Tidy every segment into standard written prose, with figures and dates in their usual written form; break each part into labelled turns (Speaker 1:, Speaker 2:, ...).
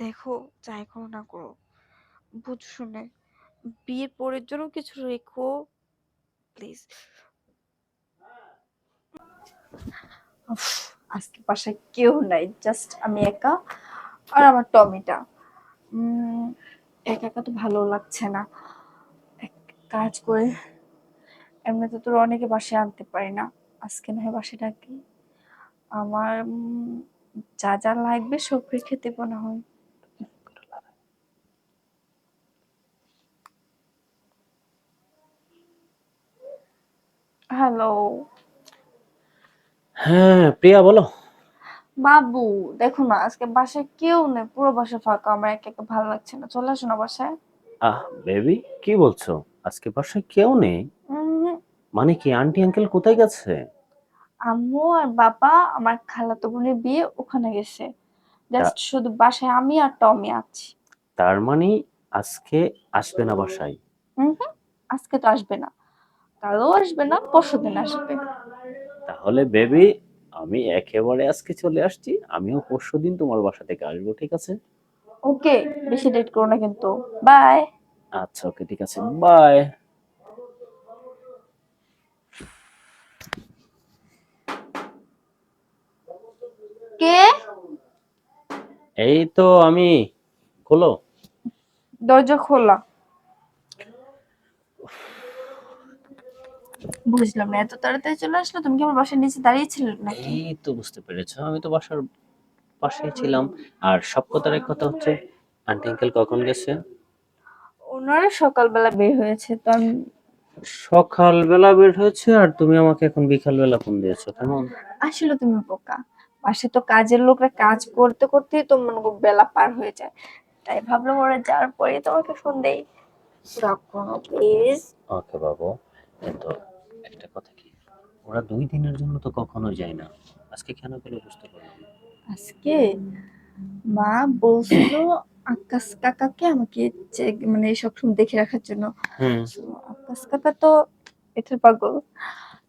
Speaker 1: দেখো, যাই করো না করো, বুঝ শুনে বিয়ের পরের জন্য কিছু রেখো প্লিজ।
Speaker 2: উফ, আজকে বাসায় কেউ নাই, জাস্ট আমি একা আর আমার টমিটা। উম, একা একা তো ভালো লাগছে না। এক কাজ করে, এমনিতে তো অনেকে বাসায় আনতে পারি না, আজকে না হয় বাসায় ডাকি। আমার যা যা লাগবে সব রেখে দেবো না হয়। হ্যালো।
Speaker 3: হ্যাঁ, প্রিয়া বলো।
Speaker 2: বাবু, দেখো না আজকে বাসায় কেউ নেই, পুরো বাসা ফাঁকা, আমার একা একা ভালো লাগছে না, চলে আসো না বাসায়।
Speaker 3: বেবি, কি বলছো? আজকে বাসায় কেউ নেই?
Speaker 2: উম,
Speaker 3: মানে কি, আন্টি আঙ্কেল কোথায় গেছে?
Speaker 2: আম্মু আর বাবা আমার খালাতো বোনের বিয়ে ওখানে গেছে,
Speaker 3: তা-
Speaker 2: জাস্ট শুধু বাসায় আমি আর টমি আছি।
Speaker 3: তার মানে আজকে আসবে না বাসায়?
Speaker 2: হুম, আজকে তো আসবে না, কালও আসবে না, পরশুদিন আসবে।
Speaker 3: তাহলে বেবি, আমি একেবারে আজকে চলে আসছি। আমিও পরশুদিন তোমার বাসা থেকে আসবো, ঠিক আছে?
Speaker 2: ওকে, বেশি লেট করো না কিন্তু। বাই।
Speaker 3: আচ্ছা, ওকে, ঠিক আছে, বাই।
Speaker 2: কে?
Speaker 3: এই তো আমি। খোলো।
Speaker 2: দরজা খোলা। বুঝলাম না, এত তাড়াতাড়ি চলে আসলো, তুমি কি আমার বাসার নিচে দাঁড়িয়েছিলে নাকি?
Speaker 3: এই তো বুঝতে পেরেছো, আমি তো বাসার পাশেই ছিলাম। আর সব কথার এক কথা হচ্ছে, আন্টি আঙ্কেল কখন গেছে?
Speaker 2: ওনারা সকালবেলা বের হয়েছে তো আমি।
Speaker 3: সকালবেলা বের হয়েছে, আর তুমি আমাকে এখন বিকালবেলা ফোন দিয়েছো, কেমন?
Speaker 2: আসলে তুমি বোকা, পাশে তো কাজের লোকরা কাজ করতে করতেই তো মনে করো বেলা পার হয়ে যায়, তাই ভাবলাম ওরা যাওয়ার পরে তোমাকে ফোন দেই। রাখো না প্লিজ।
Speaker 3: ওকে বাবু। কিন্তু একটা কথা কি, ওরা 2 দিনের জন্য তো কখনো যায় না, আজকে কেন গেল বুঝতে পারলাম না।
Speaker 2: আজকে মা বলছিল আকাশ কাকাকে আমাকে মানে সবসময় দেখে রাখার জন্য।
Speaker 3: হুম।
Speaker 2: So, আকাশ কাকা তো এটার পাগল,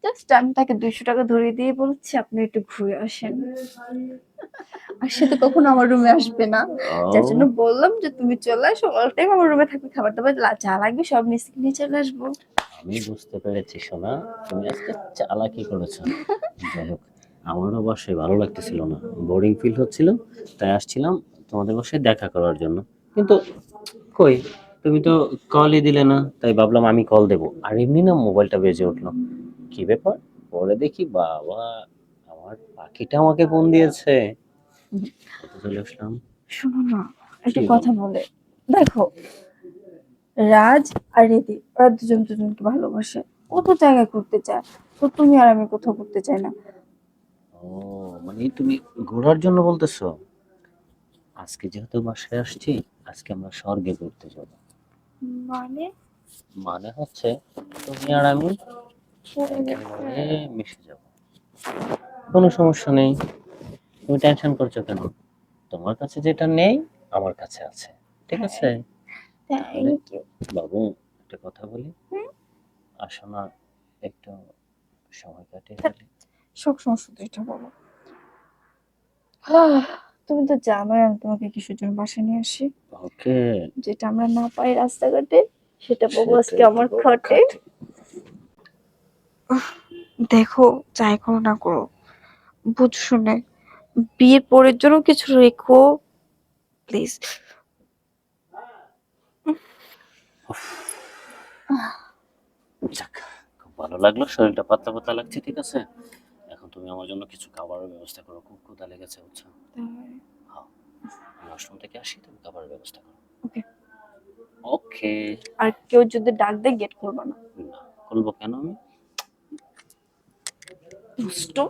Speaker 2: জাস্ট আমি তাকে 200 টাকা ধরিয়ে দিয়ে বলছি আপনি একটু ঘুরে আসেন, আর সে তো কখনো আমার রুমে আসবে না, যার জন্য
Speaker 3: ও,
Speaker 2: বললাম যে তুমি চলে আসো, অল টাইম আমার রুমে থাকবে, খাবার দাবার যা লাগবে সব নিচে নিয়ে চলে আসবো।
Speaker 3: আমি বুঝতে পেরেছি সোনা, তুমি আজকে চালাকি করেছো। যাই হোক, আমারও বাসায় ভালো লাগতেছিল না, বোরিং ফিল হচ্ছিল, তাই আসছিলাম তোমাদের বাসায় দেখা করার জন্য। কিন্তু কই, তুমি তো কলই দিলে না, তাই ভাবলাম আমি কল দেবো, আর এমনি না মোবাইলটা বেজে উঠলো। কি ব্যাপার? পরে দেখি বাবা, আমার পাখিটা আমাকে ফোন দিয়েছে। কত চলে আসলাম।
Speaker 2: শোনো না,
Speaker 3: কি
Speaker 2: একটা
Speaker 3: বলো?
Speaker 2: কথা বলে, দেখো, রাজ আর রিদি ওরা দুজন দুজনকে ভালোবাসে, কত জায়গায় ঘুরতে চায়, তো তুমি আর আমি কোথাও ঘুরতে চাই না।
Speaker 3: ও, মানে তুমি ঘোরার জন্য বলতেছো? আজকে যেহেতু বাসায় আসছি, আজকে আমরা স্বর্গে ঘুরতে যাব।
Speaker 2: মানে
Speaker 3: মানে হচ্ছে, তুমি আর আমি একেবারে মিশে যাব। কোনো সমস্যা নেই, তুমি টেনশন করছো কেন? তোমার কাছে যেটা নেই, আমার কাছে আছে, ঠিক আছে? তাহলে
Speaker 2: থ্যাংক ইউ।
Speaker 3: বাবু, একটা কথা বলি, আসো না, একটু সময় কাটিয়ে ফেলি।
Speaker 2: সব সময় শুধু এটা বলো। আহ, তুমি তো জানোই আমি তোমাকে কিসের জন্য বাসায় নিয়ে আসি,
Speaker 3: ওকে।
Speaker 2: যেটা আমরা না পাই রাস্তাঘাটে সেটা পাবো আজকে
Speaker 3: সেটাই তো
Speaker 2: আমার
Speaker 3: বাবা,
Speaker 2: খাটে।
Speaker 3: খাটে।
Speaker 1: দেখো, যাই করো না করো, বুঝ শুনে বিয়ের পরের জন্য কিছু রেখো প্লিজ।
Speaker 3: উফ, যাক, খুব ভালো লাগলো, শরীরটা পাতলা পাতলা লাগছে, ঠিক আছে? এখন তুমি আমার জন্য কিছু খাবারের ব্যবস্থা করো, খুব ক্ষুধা লেগেছে, বুঝছো? হ্যাঁ, আমি ওয়াশরুম থেকে আসি, তুমি খাবারের ব্যবস্থা করো।
Speaker 2: ওকে।
Speaker 3: ওকে।
Speaker 2: আর কেউ যদি ডাক দেয় গেট করবা না।
Speaker 3: না, খুলবো কেন আমি?
Speaker 2: দুষ্টু।